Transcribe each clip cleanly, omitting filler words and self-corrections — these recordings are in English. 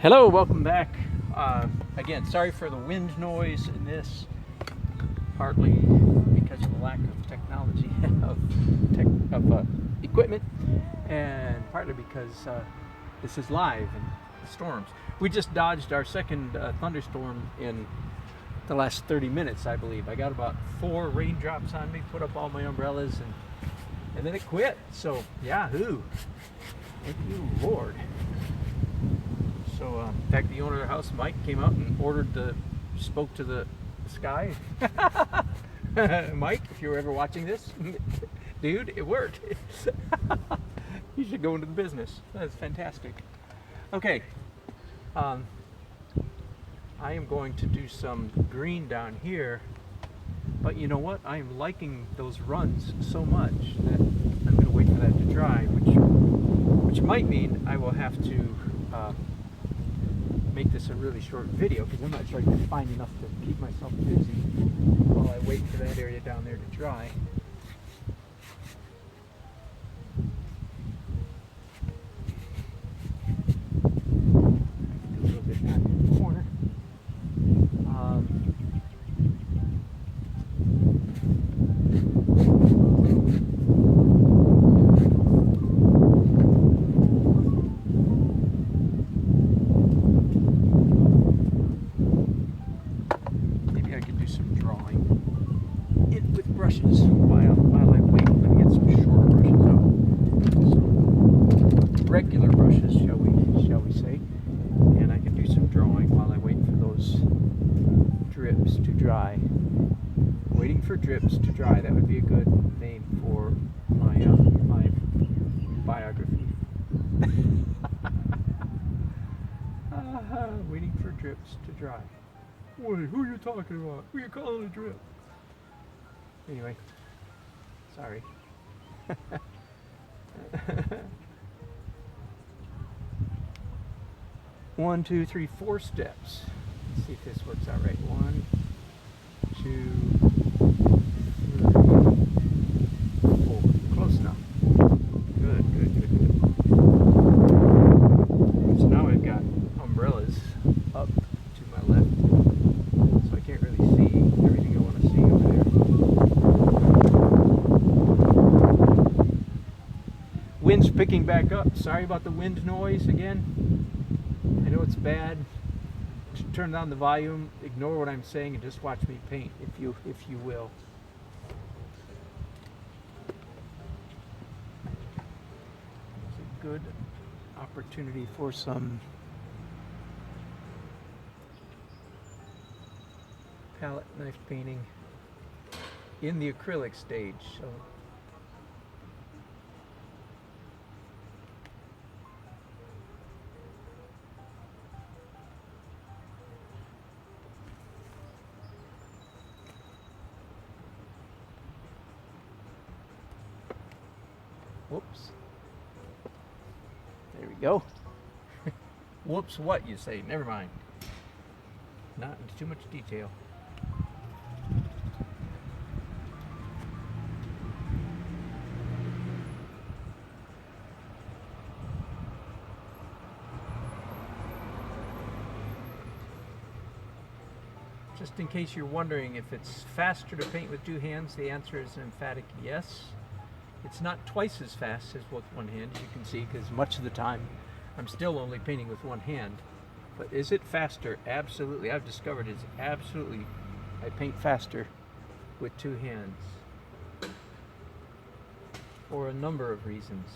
Hello, welcome back. Again, sorry for the wind noise in this, partly because of the lack of technology of equipment, and partly because this is live and storms. We just dodged our second thunderstorm in the last 30 minutes, I believe. I got about 4 raindrops on me, put up all my umbrellas, and then it quit. So, yahoo! Thank you, Lord. So, in fact, the owner of the house, Mike, came out and spoke to the sky. Mike, if you're ever watching this, dude, it worked. You should go into the business. That's fantastic. Okay, I am going to do some green down here, but you know what? I am liking those runs so much that I'm going to wait for that to dry, which might mean I will have to make this a really short video, because I'm not sure I can find enough to keep myself busy while I wait for that area down there to dry. Do a little bit back in the corner. Brushes while I wait. Let me get some shorter brushes out. Some regular brushes, shall we say. And I can do some drawing while I wait for those drips to dry. Waiting for drips to dry. That would be a good name for my biography. Waiting for drips to dry. Wait, who are you talking about? Who are you calling a drip? Anyway, sorry. 1, 2, 3, 4 steps. Let's see if this works out right. 1, 2, 3, 4. Close enough. Good. So now I've got umbrellas up to my left, so I can't really see everything I want to see over there. Wind's picking back up. Sorry about the wind noise again. I know it's bad. Turn down the volume, ignore what I'm saying, and just watch me paint, if you will. It's a good opportunity for some palette knife painting in the acrylic stage. So whoops. There we go. Whoops, what you say? Never mind. Not into too much detail. Just in case you're wondering if it's faster to paint with 2 hands, the answer is an emphatic yes. It's not twice as fast as with 1 hand, as you can see, because much of the time I'm still only painting with 1 hand. But is it faster? Absolutely. I've discovered it's absolutely, I paint faster with 2 hands for a number of reasons.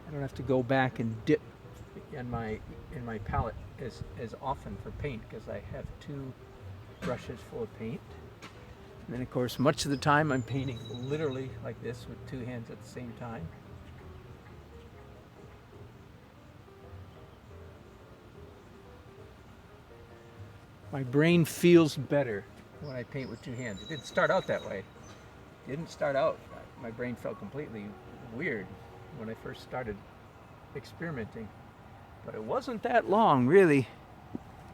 I don't have to go back and dip in my palette as often for paint, because I have 2 brushes full of paint. And then, of course, much of the time I'm painting literally like this with 2 hands at the same time. My brain feels better when I paint with 2 hands. It didn't start out that way. It didn't start out. My brain felt completely weird when I first started experimenting. But it wasn't that long, really.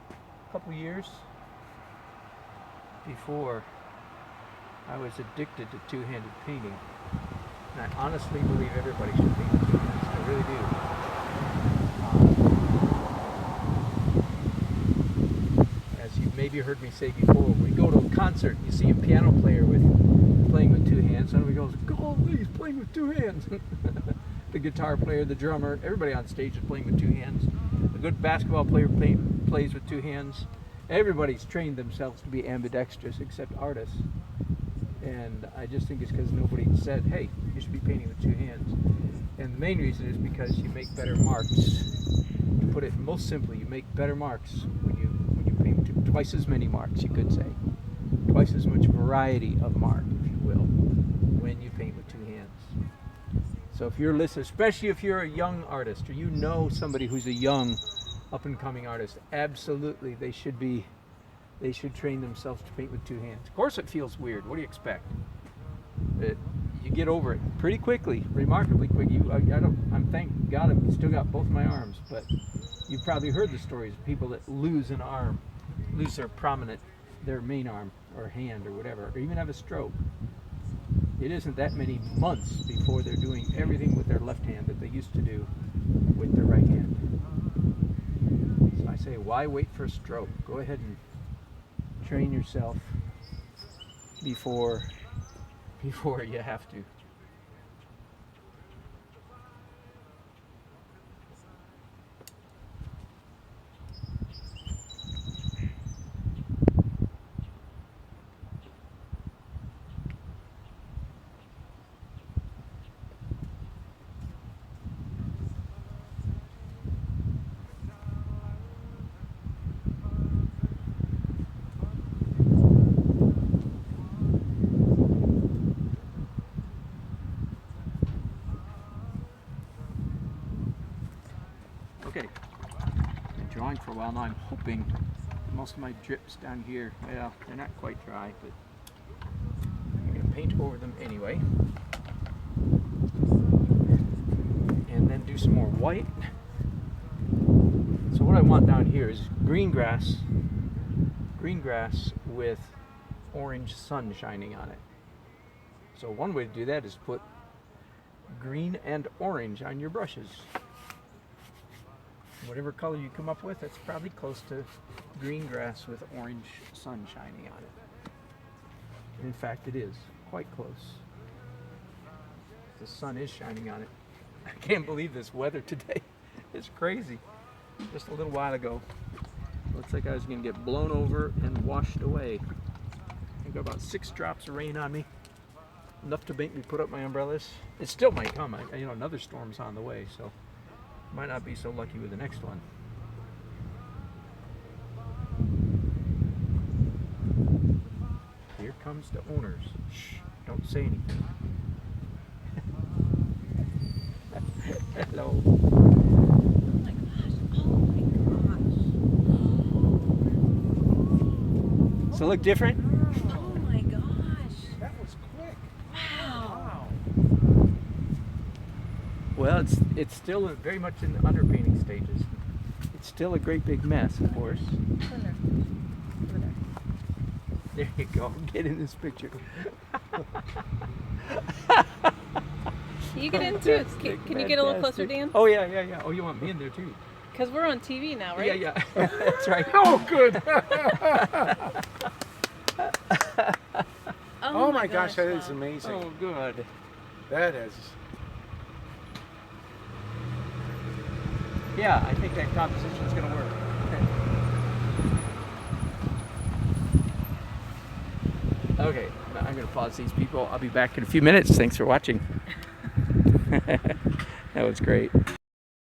A couple years before I was addicted to 2-handed painting. And I honestly believe everybody should paint with 2 hands. I really do. As you maybe heard me say before, when we go to a concert, you see a piano player playing with 2 hands. Somebody goes, "Oh, he's playing with 2 hands." The guitar player, the drummer, everybody on stage is playing with 2 hands. A good basketball player plays with 2 hands. Everybody's trained themselves to be ambidextrous except artists. And I just think it's because nobody said, hey, you should be painting with 2 hands. And the main reason is because you make better marks. You put it most simply, you make better marks when you paint with twice as many marks, you could say. Twice as much variety of mark, if you will, when you paint with 2 hands. So if you're listening, especially if you're a young artist or you know somebody who's a young up-and-coming artist, absolutely they should train themselves to paint with 2 hands. Of course it feels weird. What do you expect? You get over it pretty quickly, remarkably quick. I'm thank God I've still got both my arms, but you've probably heard the stories of people that lose an arm, lose their main arm or hand or whatever, or even have a stroke. It isn't that many months before they're doing everything with their left hand that they used to do with their right hand. So I say, why wait for a stroke? Go ahead and train yourself before you have to. Okay, been drawing for a while now. I'm hoping most of my drips down here, well, they're not quite dry, but I'm going to paint over them anyway. And then do some more white. So what I want down here is green grass with orange sun shining on it. So one way to do that is put green and orange on your brushes. Whatever color you come up with, that's probably close to green grass with orange sun shining on it. And in fact, it is quite close. The sun is shining on it. I can't believe this weather today. It's crazy. Just a little while ago, looks like I was going to get blown over and washed away. I got about 6 drops of rain on me, enough to make me put up my umbrellas. It still might come. Another storm's on the way, so might not be so lucky with the next one. Here comes the owners. Shh, don't say anything. Hello. Oh my gosh. So look different? Oh my gosh. That was quick. Wow. Well, it's still very much in the underpainting stages. It's still a great big mess, of course. Over there. There you go. Get in this picture. You get into it. Can you get a little closer, Dan? Oh yeah. Oh, you want me in there too? Because we're on TV now, right? Yeah. That's right. Oh, good. Oh, Oh my gosh, that is wow. amazing. Oh, good. That is. Yeah, I think that composition is going to work. Okay, now I'm going to pause these people. I'll be back in a few minutes. Thanks for watching. That was great.